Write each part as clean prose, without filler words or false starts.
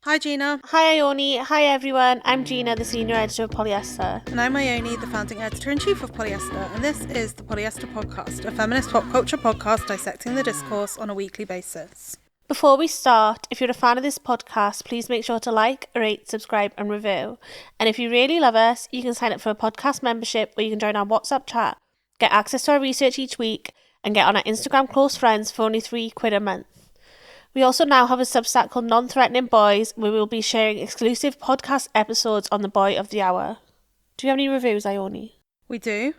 Hi Gina. Hi Ione. Hi everyone. I'm Gina, the senior editor of Polyester. And I'm Ione, the founding editor-in-chief of Polyester, and this is the Polyester Podcast, a feminist pop culture podcast dissecting the discourse on a weekly basis. Before we start, if you're a fan of this podcast, please make sure to like, rate, subscribe and review. And if you really love us, you can sign up for a podcast membership where you can join our WhatsApp chat, get access to our research each week, and get on our Instagram close friends for only £3 a month. We also now have a Substack called Non-Threatening Boys, where we'll be sharing exclusive podcast episodes on the Boy of the Hour. Do you have any reviews, Ione? We do.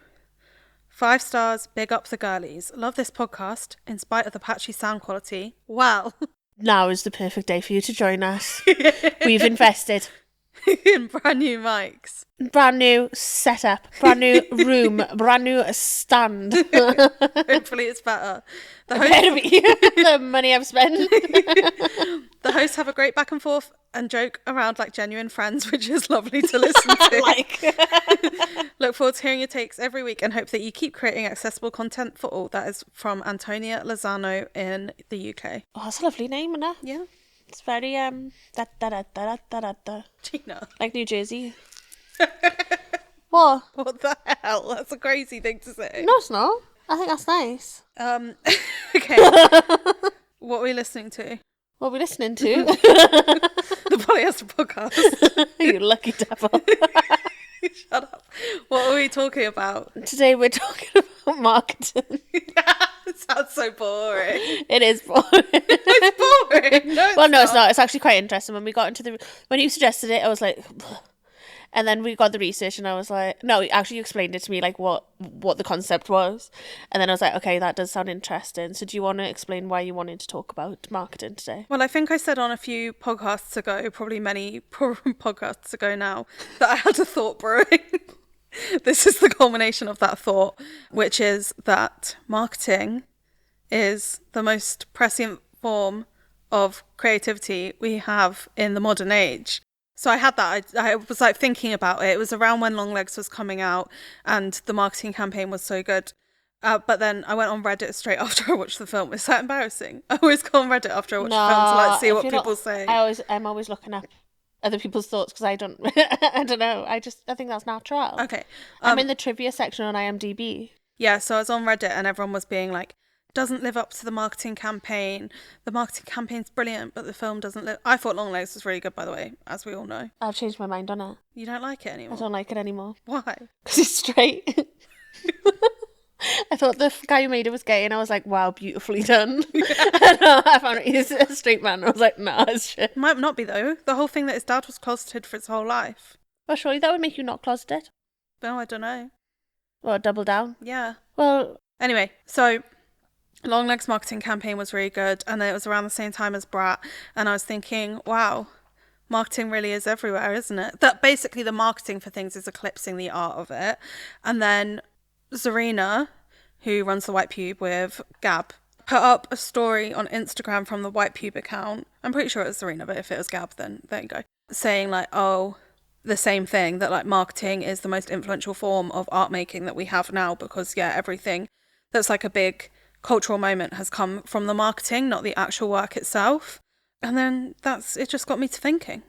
5 stars, big up the girlies. Love this podcast, in spite of the patchy sound quality. Wow. Now is the perfect day for you to join us. We've invested. In brand new mics. Brand new setup, brand new room, brand new stand. Hopefully it's better. The money I've spent. The hosts have a great back and forth and joke around like genuine friends, which is lovely to listen to. Look forward to hearing your takes every week and hope that you keep creating accessible content for all. That is from Antonia Lozano in the UK. Oh, that's a lovely name, isn't it? Yeah. It's very Gina. like New Jersey. What? What the hell? That's a crazy thing to say. No, it's not. I think that's nice. Okay. What are we listening to? What are we listening to? The Polyester Podcast. You lucky devil. Shut up. What are we talking about? Today we're talking about marketing. It sounds so boring. It is boring. It's boring. No, It's not. It's actually quite interesting. When you suggested it, I was like, and then we got the research, and I was like, no, actually, you explained it to me, like what the concept was, and then I was like, okay, that does sound interesting. So, do you want to explain why you wanted to talk about marketing today? Well, I think I said on a few podcasts ago, probably many podcasts ago now, that I had a thought brewing. This is the culmination of that thought, which is that marketing is the most prescient form of creativity we have in the modern age. So I had that. I was like thinking about it. It was around when Longlegs was coming out and the marketing campaign was so good. But then I went on Reddit straight after I watched the film. It's that embarrassing. I always go on Reddit after I watch the film to like see what people say. I'm always looking up other people's thoughts because I don't know. I think that's natural. Okay. I'm in the trivia section on IMDb. Yeah, so I was on Reddit and everyone was being like, doesn't live up to the marketing campaign. The marketing campaign's brilliant, but the film doesn't live. I thought Longlegs was really good, by the way, as we all know. I've changed my mind on it. You don't like it anymore? I don't like it anymore. Why? Because it's straight. I thought the guy who made it was gay, and I was like, wow, beautifully done. I found out he's a straight man, and I was like, nah, it's shit. Might not be, though. The whole thing that his dad was closeted for his whole life. Well, surely that would make you not closeted. No, I don't know. Well, double down. Yeah. Well, anyway, so Longlegs' marketing campaign was really good, and then it was around the same time as Brat, and I was thinking, wow, marketing really is everywhere, isn't it? That basically the marketing for things is eclipsing the art of it. And then Zarina, who runs the White Pube with Gab, put up a story on Instagram from the White Pube account. I'm pretty sure it was Zarina, but if it was Gab, then there you go. Saying like, oh, the same thing, that like marketing is the most influential form of art making that we have now, because yeah, everything that's like a big cultural moment has come from the marketing, not the actual work itself. And then it just got me to thinking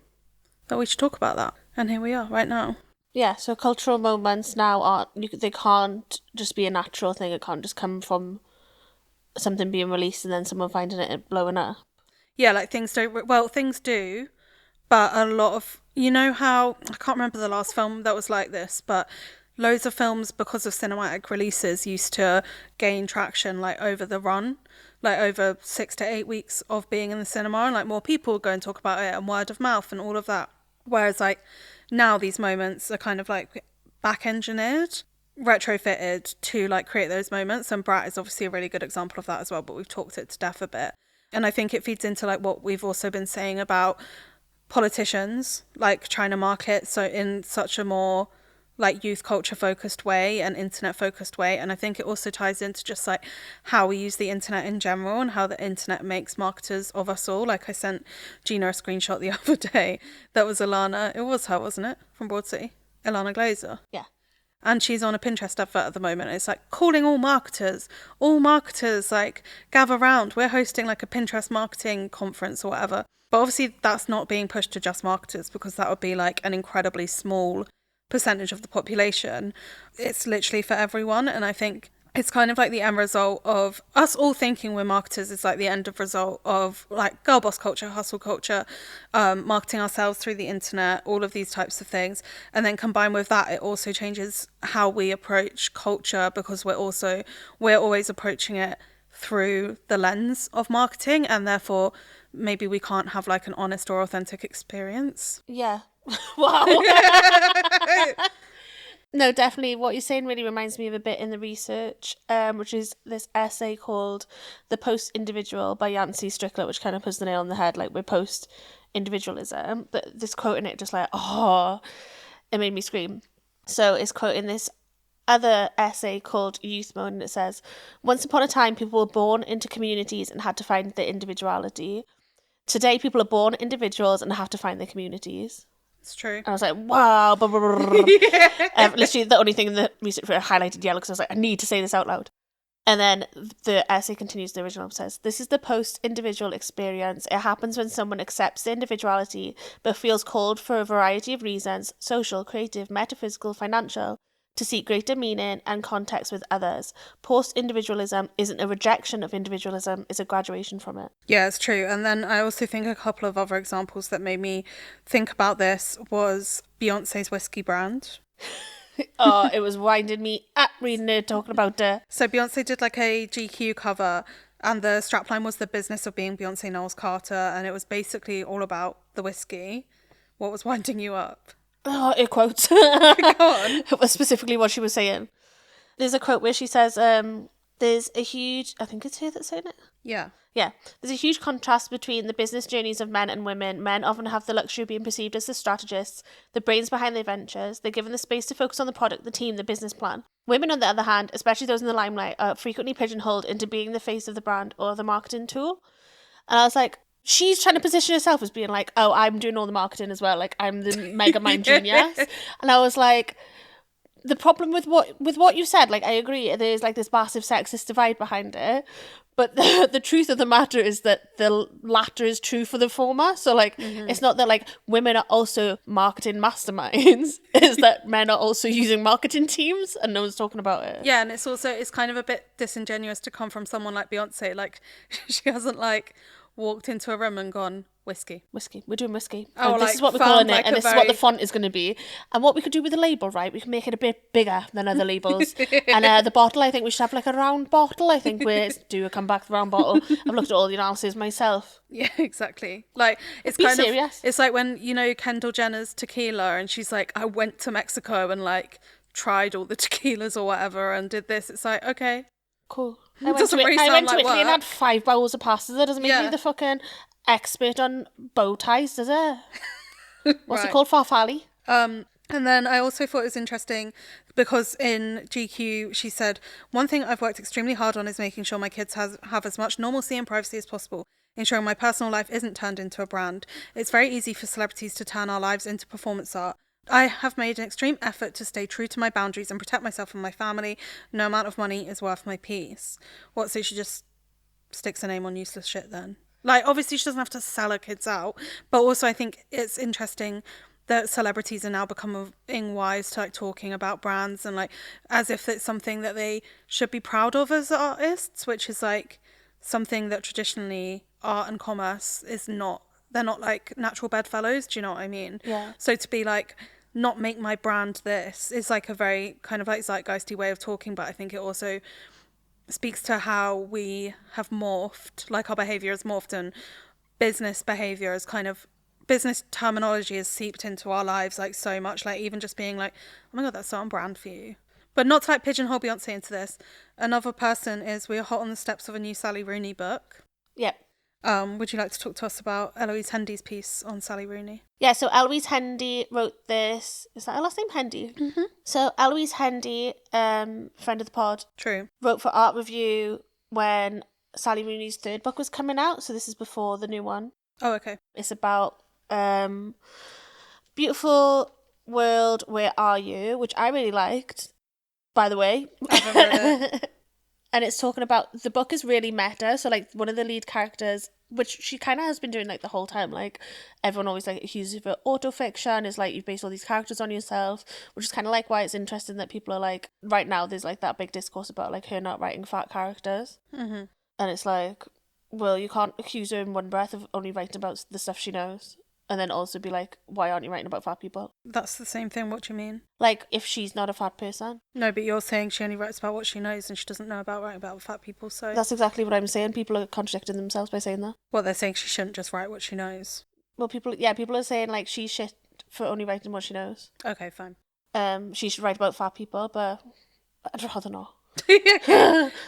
that we should talk about that. And here we are right now. Yeah, so cultural moments now they can't just be a natural thing. It can't just come from something being released and then someone finding it and blowing up. Yeah, like things do, but a lot of, you know how, I can't remember the last film that was like this, but loads of films, because of cinematic releases, used to gain traction like over the run, like over 6 to 8 weeks of being in the cinema, and like more people go and talk about it and word of mouth and all of that. Whereas like now these moments are kind of like back engineered, retrofitted to like create those moments. And Brat is obviously a really good example of that as well, but we've talked it to death a bit. And I think it feeds into like what we've also been saying about politicians, like trying to market so in such a more like youth culture focused way and internet focused way. And I think it also ties into just like how we use the internet in general and how the internet makes marketers of us all. Like I sent Gina a screenshot the other day that was Ilana, it was her, wasn't it, from Broad City, Ilana Glazer. Yeah. And she's on a Pinterest advert at the moment. It's like calling all marketers, like gather round. We're hosting like a Pinterest marketing conference or whatever. But obviously that's not being pushed to just marketers, because that would be like an incredibly small percentage of the population. It's literally for everyone. And I think it's kind of like the end result of us all thinking we're marketers is like the end of result of like girl boss culture, hustle culture, marketing ourselves through the internet, all of these types of things. And then combined with that, it also changes how we approach culture, because we're always approaching it through the lens of marketing, and therefore maybe we can't have like an honest or authentic experience. Yeah. Wow. No, definitely. What you're saying really reminds me of a bit in the research, which is this essay called The Post-Individual by Yancey Strickler, which kind of puts the nail on the head. Like, we're post-individualism. But this quote in it just like, oh, it made me scream. So it's quoting this other essay called Youth Mode, and it says, once upon a time, people were born into communities and had to find their individuality. Today, people are born individuals and have to find their communities. It's true. And I was like, wow. Yeah. Literally the only thing in the research where I highlighted yellow, because I was like, I need to say this out loud. And then the essay continues, the original says, this is the post-individual experience. It happens when someone accepts their individuality, but feels called for a variety of reasons, social, creative, metaphysical, financial, to seek greater meaning and context with others. Post-individualism isn't a rejection of individualism, it's a graduation from it. Yeah, it's true. And then I also think a couple of other examples that made me think about this was Beyonce's whiskey brand. Oh, it was winding me up reading it, talking about it. So Beyonce did like a GQ cover, and the strapline was the business of being Beyonce Knowles Carter, and it was basically all about the whiskey. What was winding you up? Oh, it quotes. Go on. It was specifically what she was saying. There's a quote where she says, there's a huge... I think it's her that's saying it. Yeah. Yeah. There's a huge contrast between the business journeys of men and women. Men often have the luxury of being perceived as the strategists, the brains behind their ventures. They're given the space to focus on the product, the team, the business plan. Women, on the other hand, especially those in the limelight, are frequently pigeonholed into being the face of the brand or the marketing tool. And I was like, she's trying to position herself as being like, oh, I'm doing all the marketing as well. Like, I'm the mega mind genius. And I was like, the problem with what you said, like, I agree, there's like this massive sexist divide behind it. But the truth of the matter is that the latter is true for the former. So, like, It's not that, like, women are also marketing masterminds. It's that men are also using marketing teams and no one's talking about it. Yeah, and it's kind of a bit disingenuous to come from someone like Beyonce. Like, she hasn't, like, walked into a room and gone, whiskey. We're doing whiskey. Oh, and this like, is what we're calling like it, and this is what the font is going to be. And what we could do with the label, right? We can make it a bit bigger than other labels. And the bottle, I think we should have like a round bottle. I think we do a comeback the round bottle. I've looked at all the analysis myself. Yeah, exactly. Like, it's Be kind serious. of, it's like when, you know, Kendall Jenner's tequila, and she's like, I went to Mexico and like tried all the tequilas or whatever and did this. It's like, okay, cool. I went to Italy and had 5 bowls of pasta. That doesn't make me the fucking expert on bow ties, does it? What's it called? Farfalle? And then I also thought it was interesting because in GQ she said, one thing I've worked extremely hard on is making sure my kids have as much normalcy and privacy as possible, ensuring my personal life isn't turned into a brand. It's very easy for celebrities to turn our lives into performance art. I have made an extreme effort to stay true to my boundaries and protect myself and my family. No amount of money is worth my peace. What, so she just sticks her name on useless shit then? Like, obviously she doesn't have to sell her kids out, but also I think it's interesting that celebrities are now becoming wise to like talking about brands and like as if it's something that they should be proud of as artists, which is like something that traditionally art and commerce is not. They're not like natural bedfellows, do you know what I mean? Yeah. So to be like, not make my brand this is like a very kind of like zeitgeisty way of talking, but I think it also speaks to how we have morphed, like our behaviour has morphed, and business behaviour is kind of, business terminology has seeped into our lives like so much, like even just being like, oh my god, that's so on brand for you. But not to like pigeonhole Beyonce into this. Another person is, we're hot on the steps of a new Sally Rooney book. Yep. Would you like to talk to us about Eloise Hendy's piece on Sally Rooney? Yeah, so Eloise Hendy wrote this. Is that her last name, Hendy? Mm-hmm. So Eloise Hendy, friend of the pod, True. wrote for Art Review when Sally Rooney's third book was coming out. So this is before the new one. Oh, okay. It's about beautiful World, Where Are You? Which I really liked, by the way. I haven't read it. And it's talking about, the book is really meta. So like one of the lead characters, which she kind of has been doing like the whole time, like everyone always like accuses of autofiction, is like you've based all these characters on yourself, which is kind of like why it's interesting that people are like, right now there's like that big discourse about like her not writing fat characters. Mm-hmm. And it's like, well, you can't accuse her in one breath of only writing about the stuff she knows, and then also be like, why aren't you writing about fat people? That's the same thing. What do you mean? Like, if she's not a fat person. No, but you're saying she only writes about what she knows and she doesn't know about writing about fat people, so... That's exactly what I'm saying. People are contradicting themselves by saying that. Well, they're saying she shouldn't just write what she knows. Well, people are saying, like, she's shit for only writing what she knows. Okay, fine. She should write about fat people, but I'd rather not.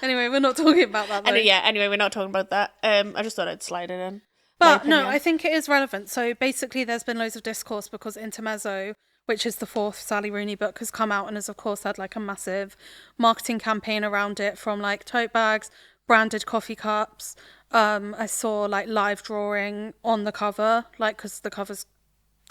Anyway, we're not talking about that, though. Anyway, we're not talking about that. I just thought I'd slide it in. But no, I think it is relevant. So basically there's been loads of discourse because Intermezzo, which is the fourth Sally Rooney book, has come out and has of course had like a massive marketing campaign around it, from like tote bags, branded coffee cups. I saw like live drawing on the cover, like because the cover's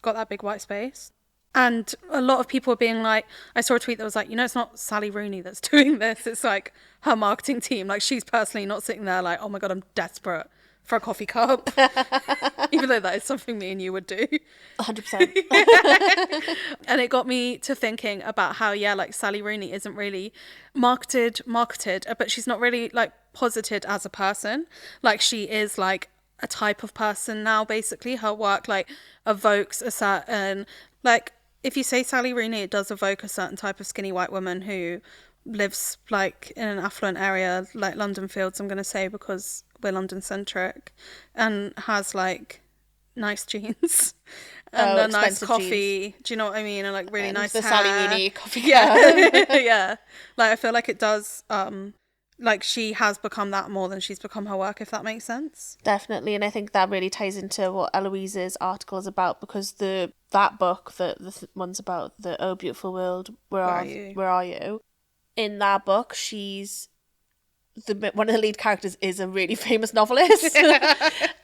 got that big white space. And a lot of people were being like, I saw a tweet that was like, it's not Sally Rooney that's doing this. It's like her marketing team. Like she's personally not sitting there like, oh my God, I'm desperate for a coffee cup. Even though that is something me and you would do. 100%. And it got me to thinking about how, like Sally Rooney isn't really marketed, but she's not really like posited as a person. Like she is like a type of person now, basically. Her work like evokes a certain, like if you say Sally Rooney, it does evoke a certain type of skinny white woman who lives like in an affluent area like London Fields, I'm going to say, because we're London centric, and has like nice jeans and a nice coffee jeans. Do you know what I mean? And like really nice the hair. Sally Rooney coffee. Yeah. Like I feel like it does like she has become that more than she's become her work, if that makes sense. Definitely. And I think that really ties into what Eloise's article is about, because that book, the one's about the Oh Beautiful World, Where Are You? In that book, she's one of the lead characters is a really famous novelist.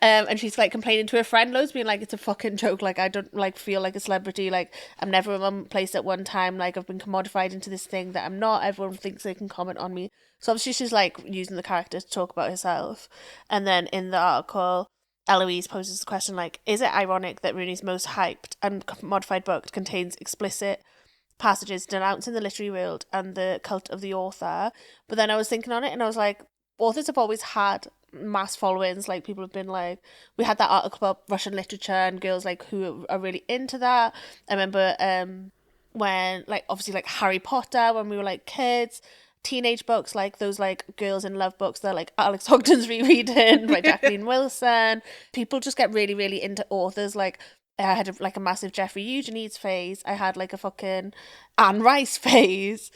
And she's like complaining to her friend loads, being like, it's a fucking joke, like I don't like feel like a celebrity, like I'm never in one place at one time, like I've been commodified into this thing that I'm not, everyone thinks they can comment on me. So obviously she's like using the character to talk about herself. And then in the article, Eloise poses the question like, is it ironic that Rooney's most hyped and modified book contains explicit passages denouncing the literary world and the cult of the author? But then I was thinking on it and I was like, authors have always had mass followings. Like people have been like, we had that article about Russian literature and girls like who are really into that. I remember when like obviously like Harry Potter, when we were like kids, teenage books, like those like girls in love books that like Alex Ogden's rereading by Jacqueline Wilson. People just get really, really into authors. Like I had like a massive Jeffrey Eugenides phase. I had like a fucking Anne Rice phase.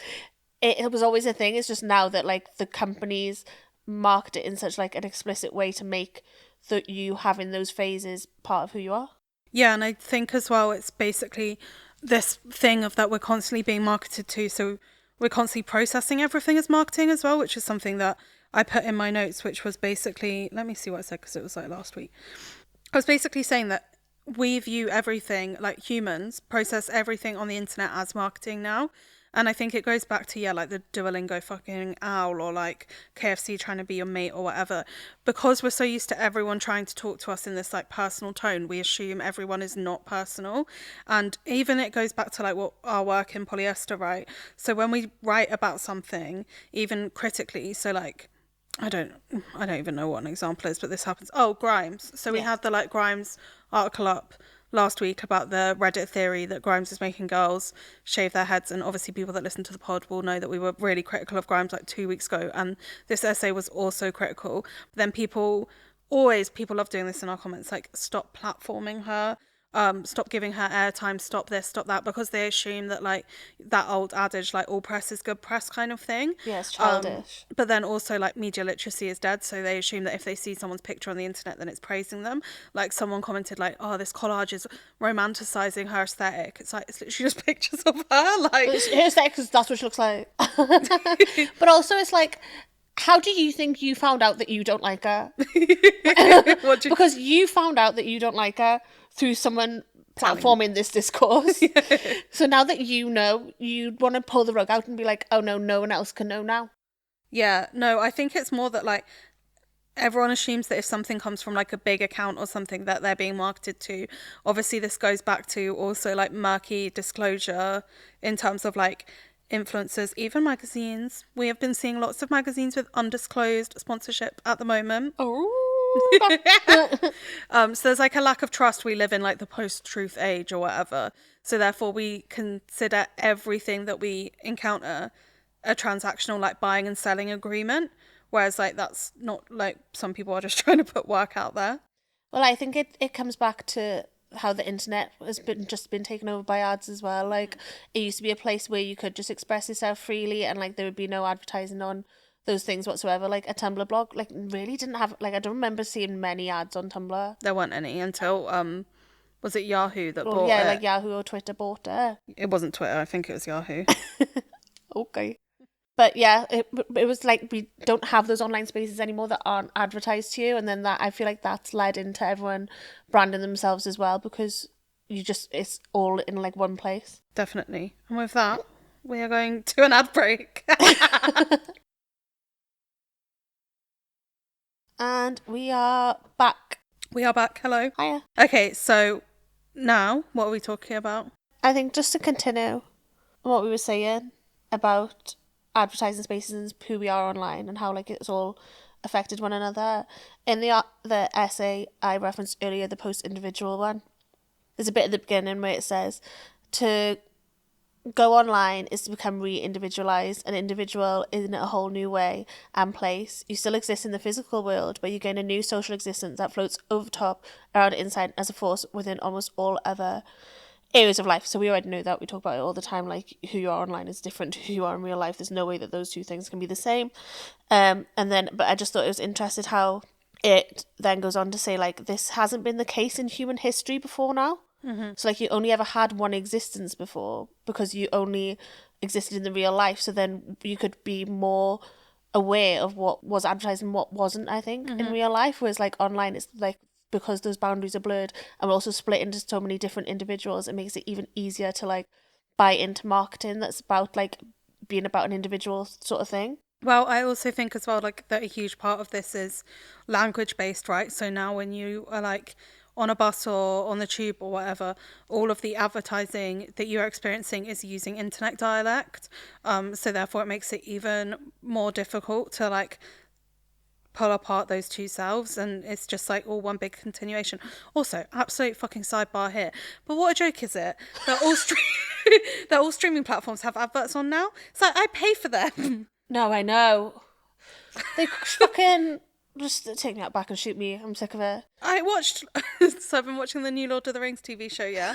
It was always a thing. It's just now that like the companies market it in such like an explicit way to make that you having those phases part of who you are. Yeah, and I think as well it's basically this thing of that we're constantly being marketed to, so we're constantly processing everything as marketing as well, which is something that I put in my notes, which was basically, let me see what I said because it was like last week. I was basically saying that we view everything, like humans process everything on the internet as marketing now. And I think it goes back to, like the Duolingo fucking owl, or like KFC trying to be your mate or whatever. Because we're so used to everyone trying to talk to us in this like personal tone, we assume everyone is not personal. And even it goes back to like what our work in Polyester, right? So when we write about something, even critically, so like, I don't even know what an example is, but this happens. Oh, Grimes. So we had the like Grimes article up last week about the Reddit theory that Grimes is making girls shave their heads, and obviously people that listen to the pod will know that we were really critical of Grimes like 2 weeks ago, and this essay was also critical. But then people love doing this in our comments, like stop platforming her, stop giving her airtime, stop this, stop that, because they assume that like that old adage like all press is good press kind of thing. Yeah, it's childish. But then also like media literacy is dead, so they assume that if they see someone's picture on the internet then it's praising them. Like someone commented like, oh, this collage is romanticizing her aesthetic. It's like, it's literally just pictures of her, like it's her aesthetic because that's what she looks like. But also it's like, how do you think you found out that you don't like her? Because you found out that you don't like her through someone platforming this discourse. So now that you know, you'd want to pull the rug out and be like, oh no, no one else can know now. Yeah, no, I think it's more that like everyone assumes that if something comes from like a big account or something that they're being marketed to. Obviously this goes back to also like murky disclosure in terms of like influencers, even magazines. We have been seeing lots of magazines with undisclosed sponsorship at the moment. So there's like a lack of trust. We live in like the post-truth age or whatever. So therefore we consider everything that we encounter a transactional like buying and selling agreement. Whereas like that's not like some people are just trying to put work out there. Well, I think it comes back to how the internet has been taken over by ads as well. Like it used to be a place where you could just express yourself freely and like there would be no advertising on those things whatsoever. Like a Tumblr blog like really didn't have, like I don't remember seeing many ads on Tumblr. There weren't any until was it Yahoo that bought it? Like Yahoo or Twitter bought it. It wasn't Twitter, I think it was Yahoo. Okay. But yeah, it was like we don't have those online spaces anymore that aren't advertised to you, and then that I feel like that's led into everyone branding themselves as well because it's all in like one place. Definitely. And with that, we are going to an ad break. And we are back. We are back. Hello. Hiya. Okay, so now what are we talking about? I think just to continue what we were saying about advertising spaces and who we are online and how like it's all affected one another. In the essay I referenced earlier, the post-individual one, there's a bit at the beginning where it says to go online is to become re-individualized, an individual in a whole new way and place. You still exist in the physical world, but you gain a new social existence that floats over top, around, inside as a force within almost all other areas of life. So we already know that. We talk about it all the time, like who you are online is different to who you are in real life. There's no way that those two things can be the same. But I just thought it was interesting how it then goes on to say like this hasn't been the case in human history before now. Mm-hmm. So like you only ever had one existence before because you only existed in the real life. So then you could be more aware of what was advertised and what wasn't, I think, in real life. Whereas like online, it's like because those boundaries are blurred and we're also split into so many different individuals, it makes it even easier to like buy into marketing that's about like being about an individual sort of thing. Well, I also think as well like that a huge part of this is language based, right? So now when you are like on a bus or on the tube or whatever, all of the advertising that you're experiencing is using internet dialect. So therefore it makes it even more difficult to like pull apart those two selves, and it's just like all one big continuation. Also, absolute fucking sidebar here, but what a joke is it that all streaming platforms have adverts on now? It's like I pay for them. No, I know. They fucking just take me out back and shoot me. I'm sick of it. I watched so I've been watching the new Lord of the Rings TV show, yeah.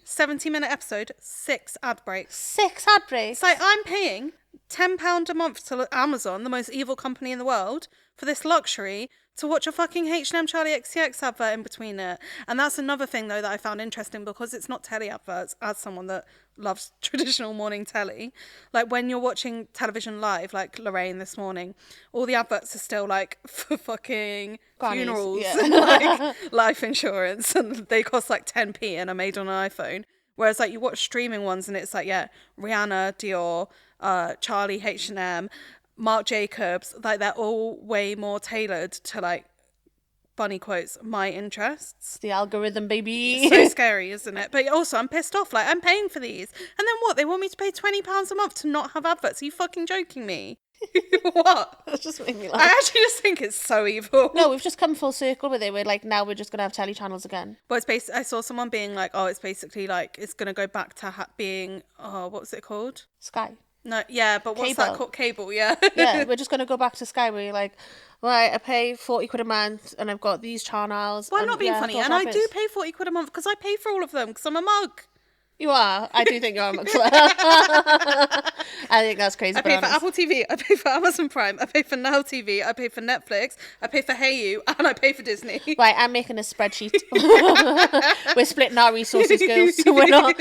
70-minute episode, 6 ad breaks. 6 ad breaks? It's like I'm paying £10 a month to Amazon, the most evil company in the world, for this luxury to watch a fucking H&M Charlie XCX advert in between it. And that's another thing, though, that I found interesting because it's not telly adverts, as someone that loves traditional morning telly. Like, when you're watching television live, like Lorraine this morning, all the adverts are still, like, for fucking Grannies, funerals and, like, life insurance. And they cost, like, 10p and are made on an iPhone. Whereas, like, you watch streaming ones and it's like, yeah, Rihanna, Dior, Charlie, H&M, Marc Jacobs, like they're all way more tailored to like funny quotes my interests. The algorithm, baby. It's so scary, isn't it? But also I'm pissed off, like I'm paying for these and then what, they want me to pay £20 a month to not have adverts? Are you fucking joking me? What? That just made me laugh. I actually just think it's so evil. No, we've just come full circle with it. We're like, now we're just gonna have telly channels again. Well, it's basically, I saw someone being like, oh, it's basically like it's gonna go back to being what's it called? Sky. No, yeah, but what's that called? Cable, yeah. Yeah, we're just going to go back to Sky where you're like, right, I pay 40 quid a month and I've got these channels. Well, I'm not being funny. And I do pay 40 quid a month because I pay for all of them because I'm a mug. You are. I do think you're a mug. I think that's crazy. I pay for Apple TV. I pay for Amazon Prime. I pay for Now TV. I pay for Netflix. I pay for Hey You. And I pay for Disney. Right, I'm making a spreadsheet. We're splitting our resources, girls. So we're not.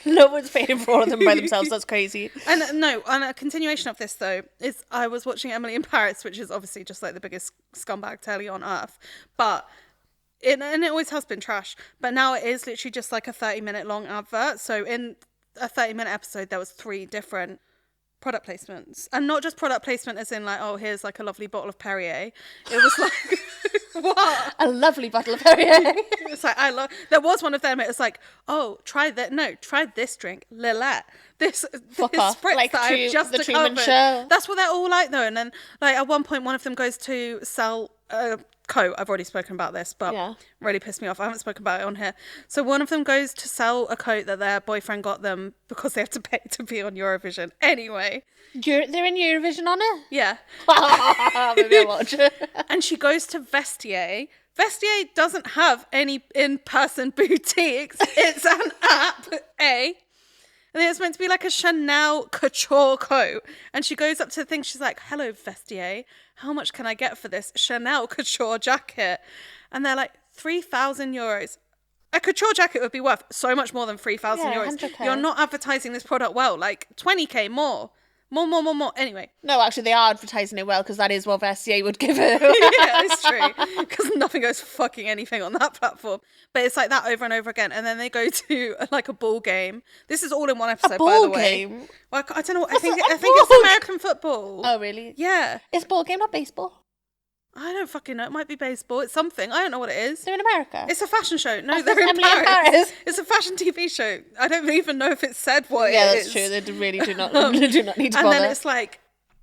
No one's paying for all of them by themselves. That's crazy. And no, and a continuation of this, though, is I was watching Emily in Paris, which is obviously just like the biggest scumbag telly on earth. But And it always has been trash, but now it is literally just like a 30-minute long advert. So in a 30-minute episode, there was 3 different product placements, and not just product placement as in like, oh, here's like a lovely bottle of Perrier. It was like what, a lovely bottle of Perrier. it's like, there was one of them, it was like, oh, try this drink, Lillet, this off. spritz Like that I've just the Truman discovered. Show. That's what they're all like though. And then like at one point, one of them goes to sell a coat. I've already spoken about this, but really pissed me off. I haven't spoken about it on here. So one of them goes to sell a coat that their boyfriend got them because they have to pay to be on Eurovision. Anyway, they're in Eurovision on it. yeah. Maybe I'll watch it. And she goes to Vestiaire. Vestiaire doesn't have any in-person boutiques. It's an app, A. And it's meant to be like a Chanel couture coat. And she goes up to the thing. She's like, hello, Vestiaire. How much can I get for this Chanel couture jacket? And they're like, 3,000 euros. A couture jacket would be worth so much more than 3,000 euros. 100K. You're not advertising this product well. Like 20K more. More. Anyway. No, actually, they are advertising it well because that is what Vestiaire would give it. Yeah, it's true. Because nothing goes fucking anything on that platform. But it's like that over and over again. And then they go to like a ball game. This is all in one episode, by the way. Game? Well, I don't know. I think it's American football. Oh, really? Yeah. Is ball game not baseball? I don't fucking know. It might be baseball. It's something. I don't know what it is. They're in America. It's a fashion show. No, I they're thought in Emily in Paris. Paris. It's a fashion TV show. I don't even know if it said what Yeah, it that's is. true. They really do not need to And bother. then it's like,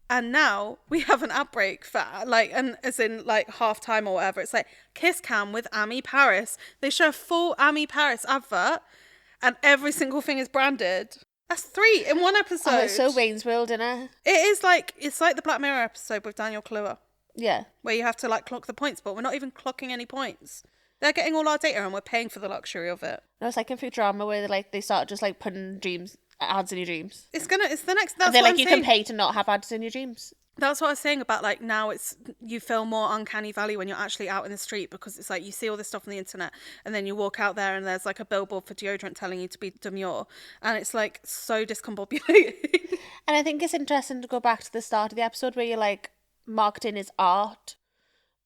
and now we have an ad break for like, and as in like halftime or whatever. It's like Kiss Cam with Ami Paris. They show a full Ami Paris advert, and every single thing is branded. That's 3 in one episode. Oh, it's so Wayne's World, isn't it? It is like, it's like the Black Mirror episode with Daniel Kaluuya, Yeah. where you have to like clock the points, but we're not even clocking any points. They're getting all our data and we're paying for the luxury of it. No, it's like in Futurama where they start just like putting ads in your dreams. It's the next, that's They're what like, I'm you saying. can pay to not have ads in your dreams. That's what I was saying about like now you feel more uncanny valley when you're actually out in the street, because it's like you see all this stuff on the internet and then you walk out there and there's like a billboard for deodorant telling you to be demure, and it's like so discombobulating. And I think it's interesting to go back to the start of the episode where you're like, marketing is art,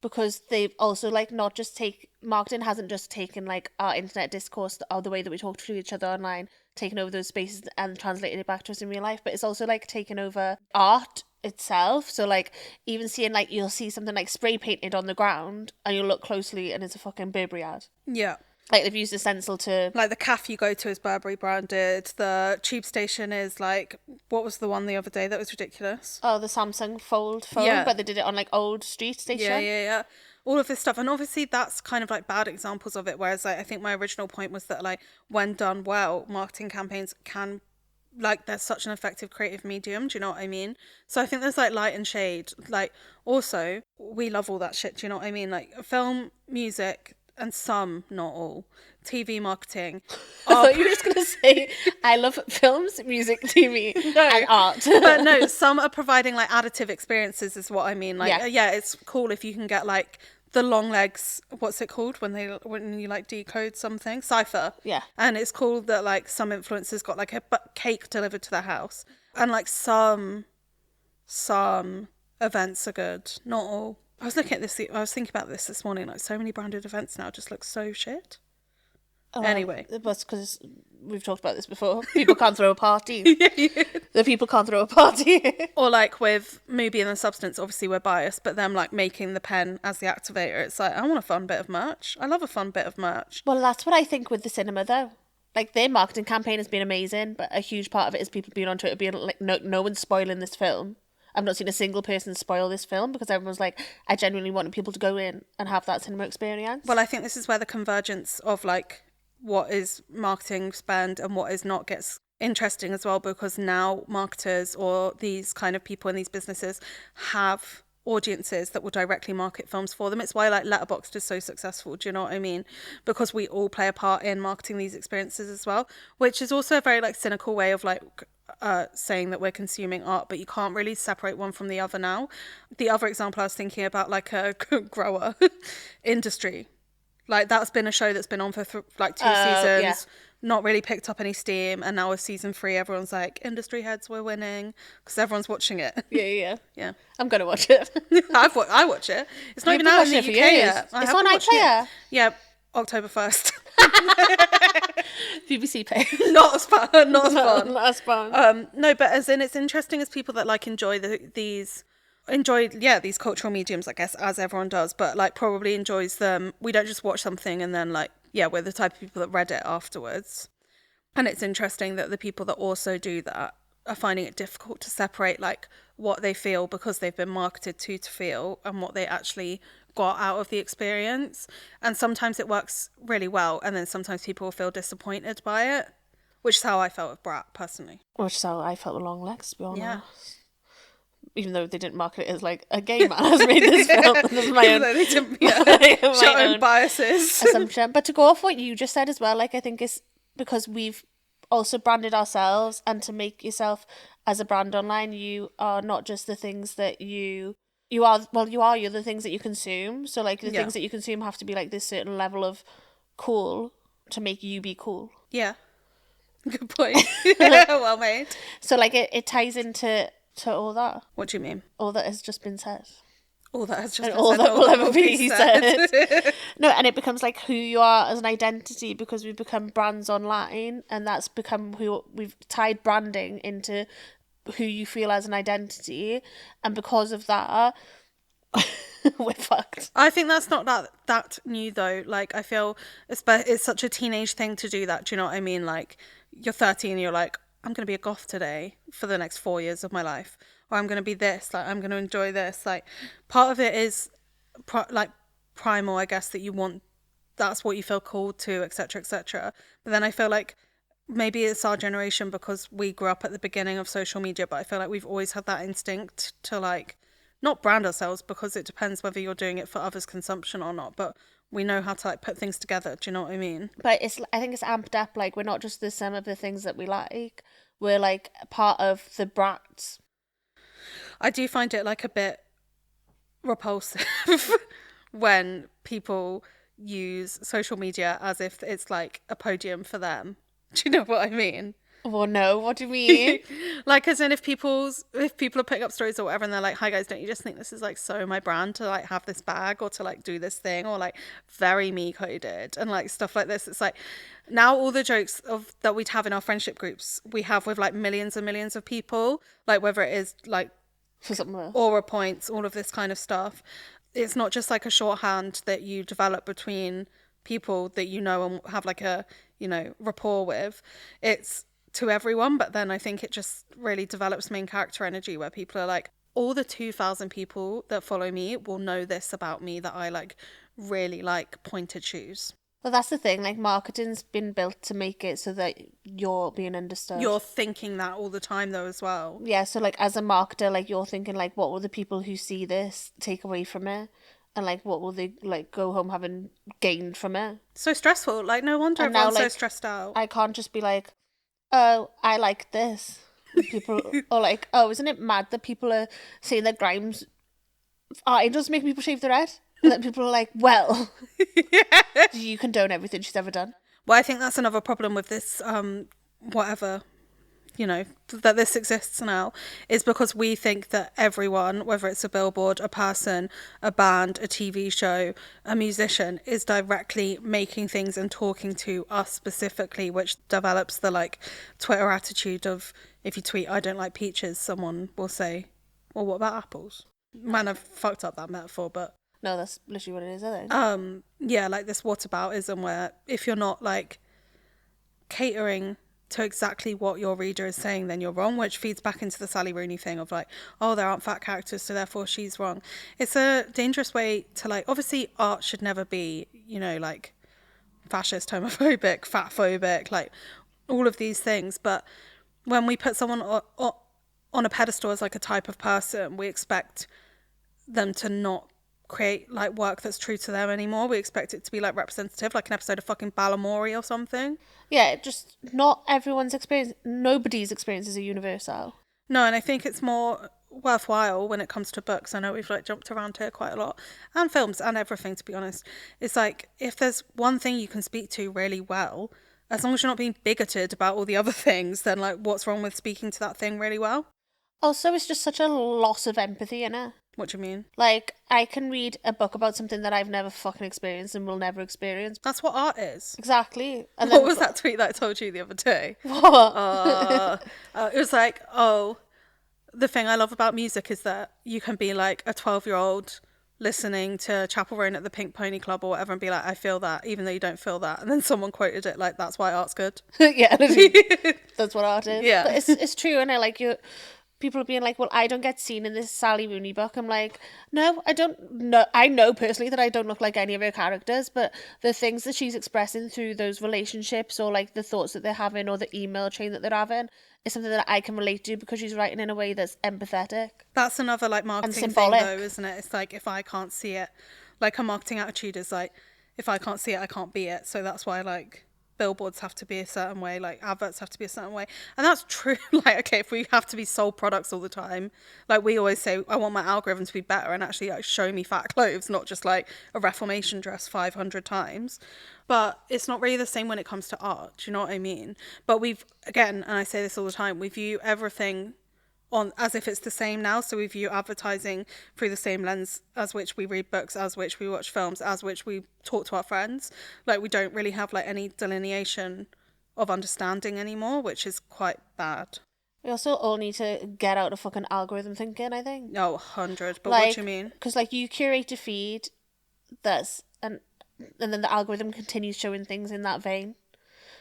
because they've also like not just marketing hasn't just taken like our internet discourse or the way that we talk to each other online, taken over those spaces and translated it back to us in real life, but it's also like taken over art itself. So like even seeing like, you'll see something like spray painted on the ground and you'll look closely and it's a fucking Burberry ad. Yeah. Like they've used a stencil to... Like the cafe you go to is Burberry branded. The tube station is like, what was the one the other day that was ridiculous? Oh, the Samsung Fold phone, Yeah. but they did it on like old street station. Yeah. All of this stuff. And obviously that's kind of like bad examples of it. Whereas like, I think my original point was that like when done well, marketing campaigns can, like, they're such an effective creative medium. Do you know what I mean? So I think there's like light and shade. Like also, we love all that shit. Do you know what I mean? Like film, music, and some, not all, TV marketing. I thought you were just going to say, I love films, music, TV, and art. But no, some are providing like additive experiences is what I mean. Like, Yeah. it's cool if you can get like the long legs, what's it called when you like decode something? Cipher. Yeah. And it's cool that like some influencers got like a cake delivered to their house. And like some events are good, not all. I was looking at this, I was thinking about this morning, like so many branded events now just look so shit. Oh, Anyway. That's because we've talked about this before. People can't throw a party. The people can't throw a party. Or like with Mubi and the Substance, obviously we're biased, but them like making the pen as the activator, it's like, I want a fun bit of merch. I love a fun bit of merch. Well, that's what I think with the cinema, though. Like, their marketing campaign has been amazing, but a huge part of it is people being on Twitter being like, no one's spoiling this film. I've not seen a single person spoil this film, because everyone's like, I genuinely wanted people to go in and have that cinema experience. Well, I think this is where the convergence of like what is marketing spend and what is not gets interesting as well, because now marketers or these kind of people in these businesses have audiences that will directly market films for them. It's why like Letterboxd is so successful, do you know what I mean? Because we all play a part in marketing these experiences as well, which is also a very like cynical way of like saying that we're consuming art, but you can't really separate one from the other now. The other example I was thinking about, like a grower industry, like that's been a show that's been on for like 2 seasons. Yeah. not really picked up any steam, and now with season 3 everyone's like, industry heads, we're winning, because everyone's watching it. Yeah. I'm gonna watch it. I watch it. It's not You've even been out in watching the it for UK years. yet. It's on iPlayer. Yeah, October 1st. BBC Pay. Not as fun. Not as fun. Not as fun. No, but as in, it's interesting as people that like enjoy these cultural mediums, I guess, as everyone does, but like probably enjoys them. We don't just watch something and then like, yeah, we're the type of people that read it afterwards. And it's interesting that the people that also do that are finding it difficult to separate like what they feel because they've been marketed to feel and what they actually got out of the experience. And sometimes it works really well, and then sometimes people will feel disappointed by it, which is how I felt with Brat personally. Which is how I felt with Long Legs, to be honest. Yeah. Even though they didn't market it as like a gay man has made this film. This is my Even though they didn't, own biases. Assumption. But to go off what you just said as well, like I think it's because we've also branded ourselves, and to make yourself as a brand online, you are not just the things that you're the things that you consume. So like the things that you consume have to be like this certain level of cool to make you be cool. Yeah. Good point. Well made. So like it ties into all that. What do you mean? All that has just been said. All that has just been all said. That will ever be said. No, and it becomes like who you are as an identity, because we've become brands online, and that's become who we've tied branding into who you feel as an identity, and because of that we're fucked. I think that's not that new though. Like I feel it's such a teenage thing to do that. Do you know what I mean? Like you're 13, you're like, I'm going to be a goth today for the next 4 years of my life, or I'm going to be this, like I'm going to enjoy this. Like part of it is like primal, I guess, that you want, that's what you feel called to, etc., etc. But then I feel like maybe it's our generation because we grew up at the beginning of social media, but I feel like we've always had that instinct to like not brand ourselves, because it depends whether you're doing it for others' consumption or not, but we know how to like put things together. Do you know what I mean? But I think it's amped up. Like we're not just the sum of the things that we like. We're like part of the brats. I do find it like a bit repulsive when people use social media as if it's like a podium for them. Do you know what I mean? Well, no, what do you mean? Like, as in if people are putting up stories or whatever and they're like, hi guys, don't you just think this is like so my brand to like have this bag or to like do this thing, or like very me coded and like stuff like this. It's like now all the jokes that we'd have in our friendship groups we have with like millions and millions of people, like whether it is like for something else, aura points, all of this kind of stuff. It's not just like a shorthand that you develop between people that you know and have like a, you know, rapport with. It's to everyone, but then I think it just really develops main character energy where people are like, all the 2,000 people that follow me will know this about me, that I like really like pointed shoes. Well, that's the thing, like marketing's been built to make it so that you're being understood. You're thinking that all the time though as well. Yeah, so like as a marketer, like you're thinking like, what will the people who see this take away from it? And like what will they like go home having gained from it? So stressful, like no wonder and everyone's now, like, so stressed out. I can't just be like, oh, I like this. People are like, oh, isn't it mad that people are saying that Grimes angels make people shave their head? And then people are like, well, do you condone everything she's ever done? Well, I think that's another problem with this, whatever, you know, that this exists now, is because we think that everyone, whether it's a billboard, a person, a band, a TV show, a musician, is directly making things and talking to us specifically, which develops the like Twitter attitude of, if you tweet, I don't like peaches, someone will say, well, what about apples? Man, I've fucked up that metaphor, but no, that's literally what it is, I think. Yeah, like this whataboutism where if you're not like catering to exactly what your reader is saying, then you're wrong, which feeds back into the Sally Rooney thing of like, oh, there aren't fat characters, so therefore she's wrong. It's a dangerous way to like, obviously art should never be, you know, like fascist, homophobic, fatphobic, like all of these things. But when we put someone on a pedestal as like a type of person, we expect them to not create like work that's true to them anymore. We expect it to be like representative, like an episode of fucking Balamory or something. Yeah, just not everyone's experience, nobody's experiences are universal. No, and I think it's more worthwhile when it comes to books. I know we've like jumped around here quite a lot, and films and everything, to be honest. It's like if there's one thing you can speak to really well, as long as you're not being bigoted about all the other things, then like what's wrong with speaking to that thing really well? Also, it's just such a loss of empathy, innit? What do you mean? Like, I can read a book about something that I've never fucking experienced and will never experience. That's what art is. Exactly. And What was that tweet that I told you the other day? What? It was like, oh, the thing I love about music is that you can be like a 12-year-old listening to Chapel Roan at the Pink Pony Club or whatever and be like, I feel that, even though you don't feel that. And then someone quoted it like, that's why art's good. Yeah, that's what art is. Yeah. But it's true, and like people are being like, well, I don't get seen in this Sally Rooney book. I'm like, no, I don't know. I know personally that I don't look like any of her characters, but the things that she's expressing through those relationships or like the thoughts that they're having or the email chain that they're having is something that I can relate to because she's writing in a way that's empathetic. That's another like marketing thing though, isn't it? It's like, if I can't see it, like a marketing attitude is like, if I can't see it, I can't be it. So that's why like billboards have to be a certain way, like adverts have to be a certain way, and that's true. Like, okay, if we have to be sold products all the time, like we always say, I want my algorithm to be better and actually like show me fat clothes, not just like a Reformation dress 500 times. But it's not really the same when it comes to art, do you know what I mean? But we've, again, and I say this all the time, we view everything on as if it's the same now. So we view advertising through the same lens as which we read books, as which we watch films, as which we talk to our friends. Like, we don't really have like any delineation of understanding anymore, which is quite bad. We also all need to get out of fucking algorithm thinking, I think. No, 100. But like, what do you mean? Because like you curate a feed that's and then the algorithm continues showing things in that vein.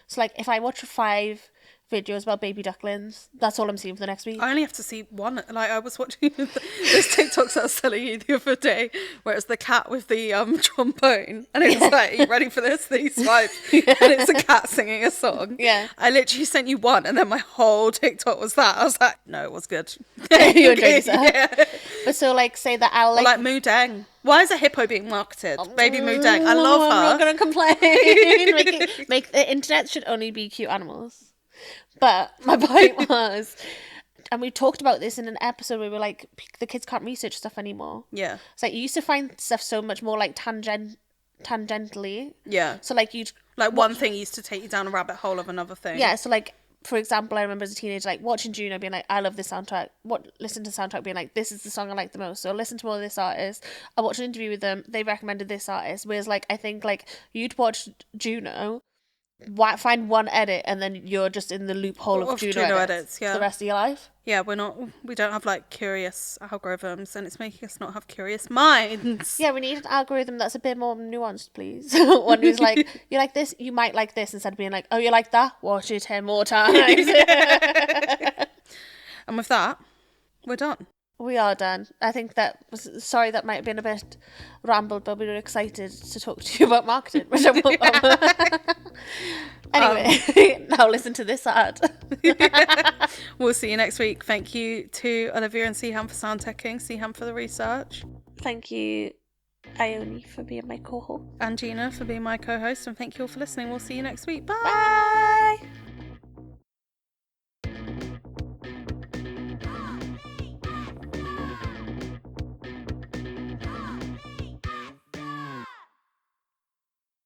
So like if I watch 5 videos about baby ducklings, that's all I'm seeing for the next week. I only have to see one. Like, I was watching those TikToks I was telling you the other day, where it's the cat with the trombone, and it's like, are you ready for this? These 5, and it's a cat singing a song. Yeah, I literally sent you one, and then my whole TikTok was that. I was like, no, it was good. You enjoyed yourself. Yeah. But so like, say that I'll like Moo Deng. Why is a hippo being marketed? Baby Moo Deng. I love her. I'm not gonna complain. make the internet should only be cute animals. But my point was, and we talked about this in an episode where we were like, the kids can't research stuff anymore. Yeah. It's like you used to find stuff so much more like tangentially. Yeah. So like you'd like one thing used to take you down a rabbit hole of another thing. Yeah. So like, for example, I remember as a teenager like watching Juno being like, I love this soundtrack. Listen to the soundtrack being like, this is the song I like the most. So listen to more of this artist. I watched an interview with them. They recommended this artist. Whereas like I think like you'd watch Juno, find one edit, and then you're just in the loophole of Juno edits yeah, the rest of your life. Yeah, we don't have like curious algorithms, and it's making us not have curious minds. Yeah, we need an algorithm that's a bit more nuanced, please. One who's like, you like this, you might like this, instead of being like, oh, you like that, watch it 10 more times. And with that, we're done. We are done. I think sorry that might have been a bit rambled, but we were excited to talk to you about marketing, which I will. Anyway, now listen to this ad. We'll see you next week. Thank you to Olivia and Siham for sound teching, Siham for the research. Thank you, Ione, for being my co-host. And Gina for being my co-host. And thank you all for listening. We'll see you next week. Bye. Bye.